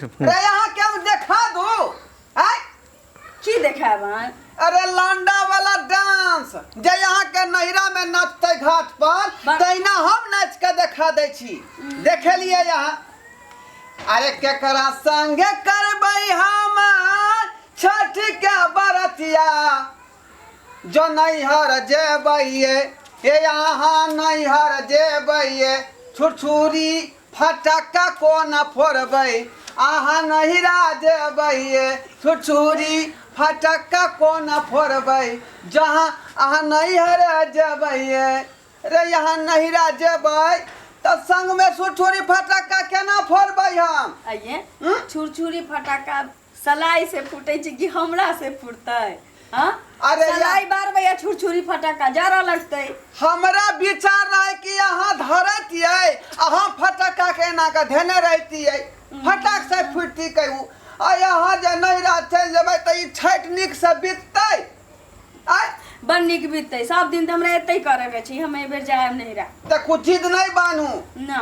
अरे यहाँ क्या देखा दो की देखा? अरे लांडा वाला डांस जे यहाँ के नहिरा में नाचते घाट पर तैना हम नाच के देखा दे छी। देखे लिए यहाँ अरे केकरा संगे करबै हम छठ के बरतिया जो नैहर जेबै ये यहाँ नैहर जेबै छुरछुरी फटक्का कोना फोड़बै आहा नहिरा जेबै छुरछुरी फटक्का कोना फोड़बै जहाँ आहा नैहर जेबै रे यहाँ नहिरा जेबै तो संग में छुरछुरी फटक्का केना फोड़बै हम? आइए छुरछुरी फटक्का सलाई से फूटे कि हमरा से फूटतै? हाँ अरे सलाई बार भैया छुरछुरी फटक्का जरा लगतै। हमरा विचार रहे कि यहाँ धरतियै अहाँ फटक्का केना के धेने रहतियै फटक से फूटती कहू आ यहाँ जे नैहरा चल जेबै तो ई छठ निक से बीततै बड़ निक बीततै। सब दिन तो हमरा एतै करे के छी, हम ए बेर जाएब नैहरा। त कुछ जिद नहीं बानू ना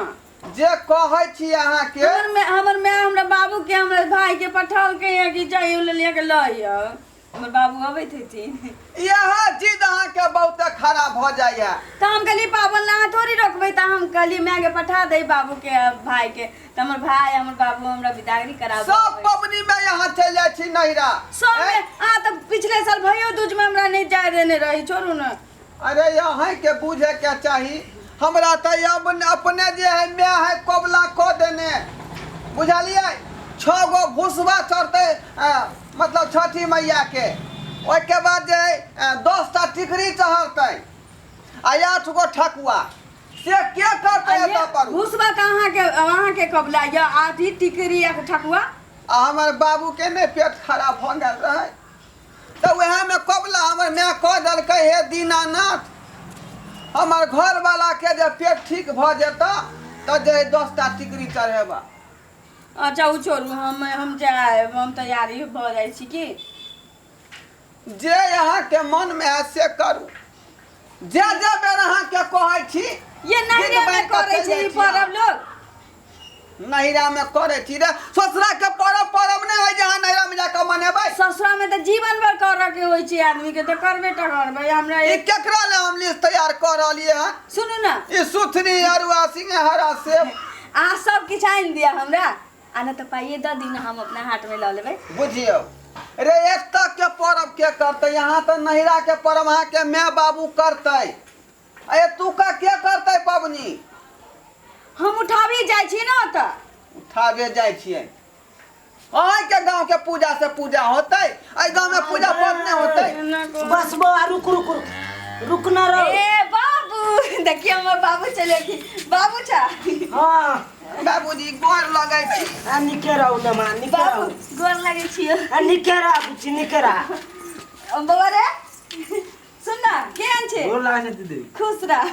जे कहै छी अहाँ के हमर माय हमरा बाबू के हमरा भाई के पठाल के कि चाहिए ले के लइया हमर बाबू अबैत हथिन। यहाँ जिद अहाँ के बहुत खराब हो जाइए तो हम कहली पाबन ला थोड़ी रोकबै त हम कहली माय के पठा दे बाबू के भाई के त हमर भाई हमर बाबू हमरा विदागरी कराबे। सब पबनी में यहाँ चल जाय छी नैहरा सब में आ त पिछले साल भयो दूज में हमरा नहीं जाय देने रही। छोड़ू ना। अरे यहाँ के बुझे के चाही हमरा त अपने जे है मैं है कोबला को देने बुझलिए 6 गो भूसवा चढ़ते मतलब छठी मैया के ओके बाद जे 10टा टिकरी चढ़ते आ 8 गो ठकुआ से के करते एता पर भूसवा कहाँ के कबला या आधी टिकरी या ठकुआ हमर बाबू के ने पेट खराब हो गल रहे तो वह में कबला हमर मैं कह दलकै हे दीनानाथ हमर घर वाला के जे पेट ठीक भ जेता तो जे 10टा टिकरी चढ़ेबा। अच्छा उ छोड़ू हम जाए हम तैयारी भ जाय छी की जे यहाँ के मन में है से करू जे बेर अहाँ के कहै छी ये नहिरा में करे छी परब लोग नहिरा में करे छी रे ससुरा के परब नहीं है जहाँ नहिरा में जाके मनेबै। ससुरा में तो जीवन भर करे के होय छी आदमी के तो करबे त करबै। हमरा ई केकरा ले हम लिस्ट तैयार कर रहलिए हैं? सुनू ना ई सुथनी अरुआ सिंघारा सेब आ सब किछ आइन दिया हमरा आना तो पाइए 10 दिन हम अपना हाथ में ल लेबै। बुझियो रे एक तक के परब के करते यहाँ तो नहिरा के परब अहाँ के माय बाबू करते अरे तू का के करते पबनी? हम उठाबी जाय छी ना त उठाबे जाय छियै अहाँ के गांव के पूजा से पूजा होते ए गांव में पूजा पाठ नहीं होते। बस बो रुक रुक रुक रुक ना रहो। ए बाबू देखिए हमर बाबू चले की बाबू छा। हां बाबूजी गोर लगै छी आ निके रहू न मा निके बाबू रहू गोर लगे छी आ निके रह बुची निके रह बाबा रे सुन ना केहन छे? गोर लागे दीदी खुश रह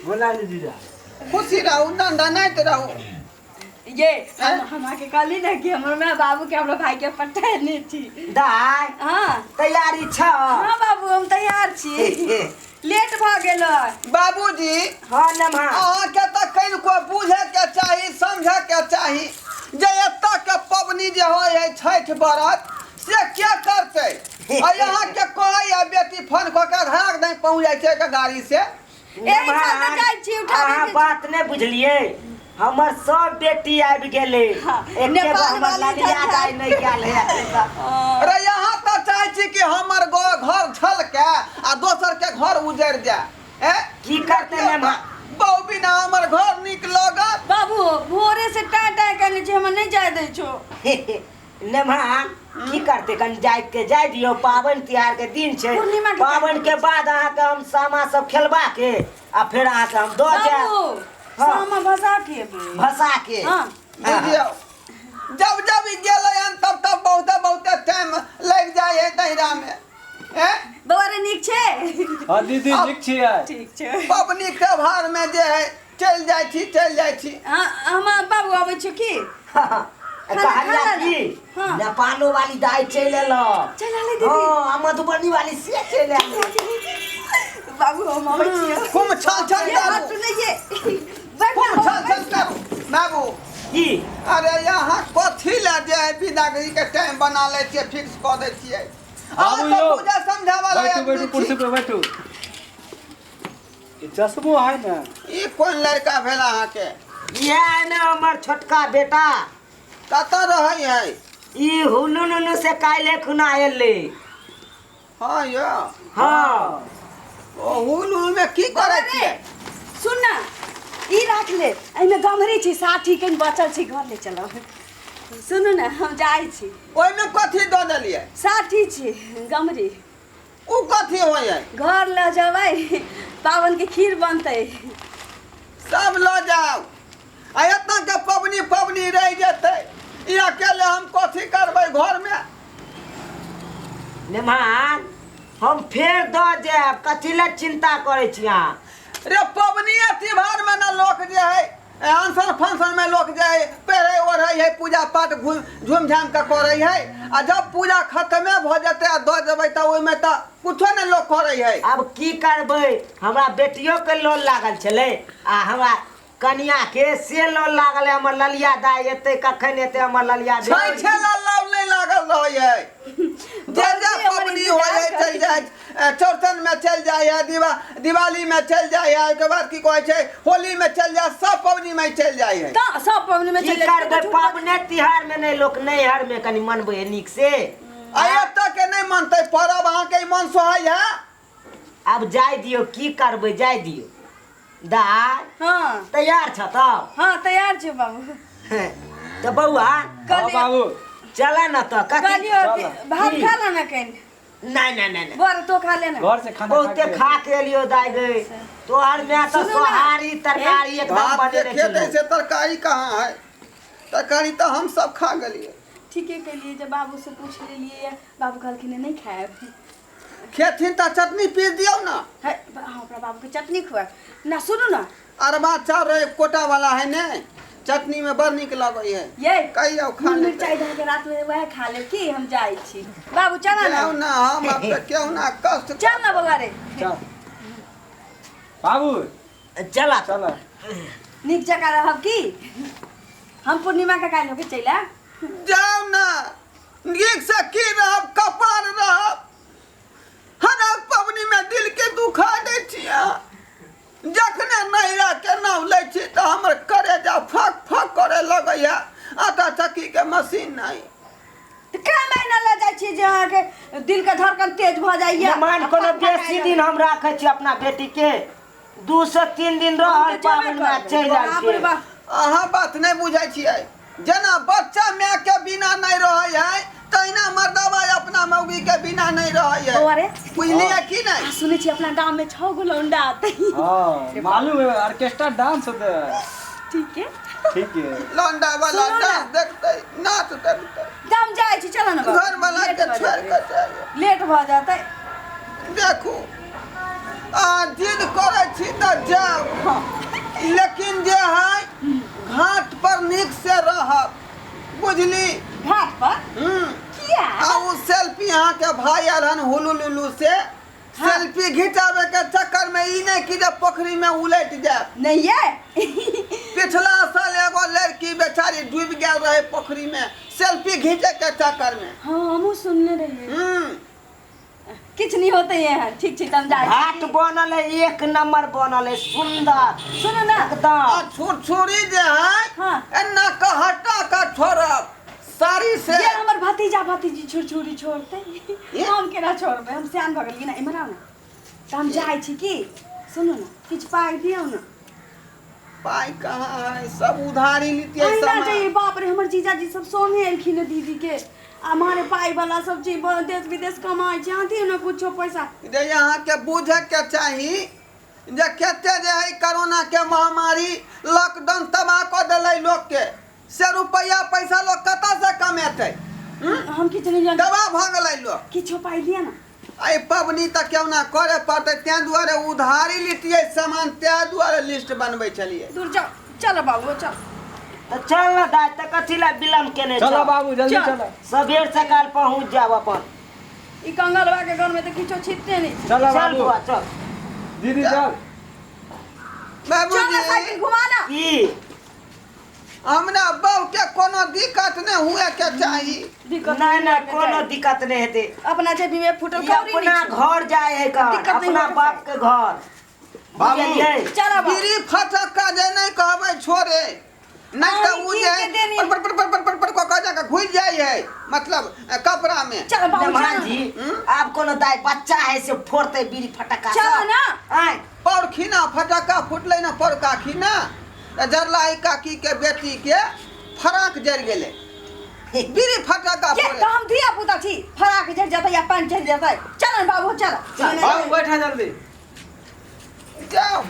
गोर लागे दीदी खुशी रहू नंदा नहीं रहू। ये हम आके कहली ना कि हमर मैं बाबू के हमरा भाई के पठाने छी दाई हां तैयारी छ? हां बाबू हम तैयार छी लेट भ गेल बाबूजी हां न मां अहाँ के त कहीं को बुझे के चाही समझे के चाही जे एता के पबनी जे होय है छठ व्रत से क्या करते आ यहाँ के कहै बेटी फोन क के घर नहीं पहुंच जाय छै के गाड़ी से ए चल जाय छी उठाबे बात नहीं बुझलिए हमर सब बेटी आबि गेले एके हमर लड़िया दाई नहीं गेल है। अरे यहाँ तो चाहे छी कि हमर घर छल के आ दोसर के घर उजड़ जाए की करते ने मां बहु बिना हमर घर निक लगत। बाबू भोरे से टाटा करले छी हम नहीं जाय दै छो ने मां की करते कन जाय दियो पावन त्योहार के दिन छे पावन के बाद अहाँ के हम सामा सब खेलबा के आ फिर अहाँ के हम दो जाए सामा भसा के हां बुझियो जब जब गेले तब बहुत टाइम लग जाए है नहिरा में बाबा निक छे। हां दीदी निक छियै ठीक छे पबनी के भार में जे है चल जाय छी हां हम बाबू आबै छ की कहानिया की नेपालो वाली दाई चले लो चला ले दीदी हां मधुबनी वाली से चले बाबू हम आबै छी खूब छल ये हाथ नहीं ये बैठ खूब छल करू बाबू की अरे यहाँ कथी ले जे विदागरी के टाइम बना ले छियै फिक्स कऽ दै छियै आबू अहाँ यौ। तो पूजा समझावा बैठू आदमी बैठू कुर्सी छी। पे बैठू। ये चश्मो है ना। ई कोन लड़का भेल अहाँके इहे है ना हमर छोटका बेटा कतऽ रहै है ई हुलुलुलु से काल्हे खुना एले हाँ यौ हाँ ओ हुलू में की करै छियै सुन ना ई राख ले एहिमे गमरी छी साठी कनि बचल छी घर ले चलो सुनू ना हम जाइ छी ओहिमे कथी दऽ देलियै साठी छी गमरी उ कथी होइ है घर ले जेबै पावन के खीर बनतै सब लऽ जाओ आ एतना के पबनी रहि जेतै ई अकेले हम कथी करबै घर में मेहमान हम फेर दऽ जायब कथी लए चिंता करै छी अहाँ रे पबनी त्योहार में ना लोक जे है अनसन फंक्शन में लोक जे है पहिरे ओढ़ै है पूजा पाठ झूम झाम के करै है आ जब पूजा खत्मे भऽ जेतै आ दऽ देबै तऽ ओहिमे तऽ कुछो नहि लोक करै है अब की करबै हमरा बेटियों के लोन लागल छलै आ हमरा कनिया के से लोन लागल है हमर ललिया दाई एतै कखन एतै हमर ललिया छै दाई छै लाल नहीं लागल रहै है जे पबनी होइ है चल जाए चौरचन में चल जाए है दिवाली में चल जाए है ओके बाद की कहै छै होली में चल जाए सब पबनी में चल जाए है तऽ सब पबनी में की चले करबै पाबने तिहार में नहीं लोक नैहर में कनि मनबै है नीक से आया तक के नहीं मानते परब अहाँ के मन सोहाय है अब जाय दियो की करबै जाय दियो दाई हाँ तैयार छ तब हाँ तैयार छी बाबू तो बउआ हाँ बाबू। चल न तो कथी कहलियो चल। भात खा ला ना कहीं नहीं बोर तो खा लेना घर से खाना बहुते खा के लियो दाई गई तोहर में तो सुनू ना। सोहारी तरकारी एकदम भात बने के रहे खेते से तरकारी कहाँ है तरकारी तो हम सब खा गलिए ठीके के लिए जब बाबू से पूछ लेलिए बाबू कहलखिन नहीं खाएब खेथिन तो चटनी पीस दियो ना है हाँ अपना बाबू के चटनी खुआ ना सुनू ना अरबा चाउर एक कोटा वाला है ने चटनी में बड़ निक लगे है ये कही जाओ खा नून ले मिरचाई धर के रात में वह खा ले की हम जाई छी बाबू चला ना क्यों ना हम अब तक क्यों ना कष्ट चल ना बउआ रे चल बाबू चला चल। निक जगह रहब की हम पूर्णिमा का काल होके चला जाओ ना नीक से की रहब कपार रहब हर पबनी में दिल के दुखा दे छिया जखने नैरा के नाम लै छी तऽ हमर करेजा फक फक करे लगै है आटा चक्की के मशीन नहीं तो का महीना ले जाई छी जे अहाँ के दिल के धड़कन तेज भ जाइए मेहमान कोनो बेसी दिन हम राखे छी अपना बेटी के 2 से 3 दिन रहल पाबन में चल जाइ छी अहाँ बात नहीं बुझै छियै जेना बच्चा माय के बिना नहीं रहै है तहिना मर्दवा अपना मौगी के बिना नहीं रहै बउआ है रे बुझलिए कि नहीं सुने छी अपना गांव में 6 गो लौंडा आते हाँ मालूम है ऑर्केस्ट्रा डांस होता है। ठीक है ठीक है। लौंडा वाला सुनो ना। डांस देखते नाच देखते हम जाई छी चलो ना बाबू। घर वाला लेट के भ छोड़ जातै। के चाहिए लेट भ जाते देखू आ जिद करे छी तऽ जाओ लेकिन जे है घाट पर निक से रहब बुझली घाट पर किया आ उ सेल्फी यहाँ के भाई आल हन हुलुलुलु से सेल्फी घिचावे के चक्कर में ई नहीं कि जे पोखरी में उलट जाए नहीं है पिछला साल एगो लड़की बेचारी डूब गेल रहे पोखरी में सेल्फी घींचे के चक्कर में हाँ हम सुनने रहिए किछ नहीं होते हैं ठीक ठीक हम जाए घाट बनल है 1 नंबर बनल है सुंदर सुनो ना एकदम आ छुरछुरी जे है हाँ। एना का हटा का छोड़ब साड़ी से ये हमर भतीजा भतीजी छुरछुरी छोड़ते ये? हम केना छोड़बे हम सियान भगल ना इमरा ना तो हम जाए छी की सुनो ना किछ पाई दियो ना पाई कहाँ है सब उधारी लीतिए आई ना सामान चाहिए बाप रे हमर जीजाजी सब सोने एलखिन दीदी के हमारे पाई वाला सब चीज देश विदेश कमाई चाहती है ना कुछो पैसा जे यहाँ के बुझे के चाही जे केते जे है कोरोना के महामारी लॉकडाउन तबाह कर दिले लोग के से रुपया पैसा लोग कता से कमेते हम किछ नहीं जान दबा भ गेलै लोग किछो पाई दिया ना आई पबनी तक क्यों ना करे पड़ते तें दुआरे उधारी लीतिए सामान तें दुआरे लिस्ट बनबै छलिए दूर जाओ चलो बाबू चल तो चल ना दाई त कथी ला विलम्ब केने चलो छ बाबू जल्दी चल। चलो। सबेर सकाल पहुंच जाब अपन ई कंगलवा के घर में तो किछो छिटते नहीं चलो चल बाबू बुआ चल दीदी चल। चल ना साइकिल बाबूजी घुमाना की हमरा बहू के कोनो दिक्कत नहीं हुए के चाहिए। दिक्कत नहीं नहीं होके कोनो चाही। दिक्कत नहीं हेते। अपना जेबी में फुटल ये कौड़ी अपना नहीं छो। घर जाए है कर दिक्कत नहीं अपना होके बाप के घर बाबू, बुझलियै? चला बा गिरी फटक्का जे नहीं कहबै छोड़े नहीं तो पानी उ कीन जे के देनी। पर को कह जाके घुस जाई है मतलब कपड़ा में। चल बाबू मेहमान चल जी आप कोनो दाई बच्चा है से फोड़ते बीड़ी फटक्का चल ना। आय पर खीना फटक्का फुटले ना पर का खीना जरलाई काकी के बेटी के फराक जर गेले बीड़ी फटक्का ये फोड़े। तो हम धिया पुता छी फराक जड़ जाता या पानी चढ़ जाता चल बाबू चल बाबू बैठा जल्दी। जाओ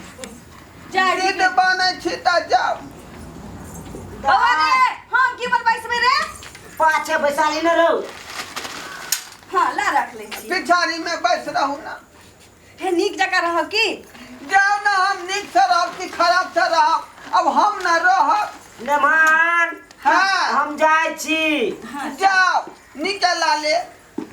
जाए नींद बने छी त जाओ। अरे हम की बनबाई से रे पाछे बैसाली न रहो। हां ला रख ले छी पिछाड़ी में बैठ रहू ना। हे नीक जगह रह की जाओ ना हम नीक से रहब कि खराब से रहब अब हम ना रहब। मेहमान हाँ। हम जाए छी। हां जाओ निकल ला ले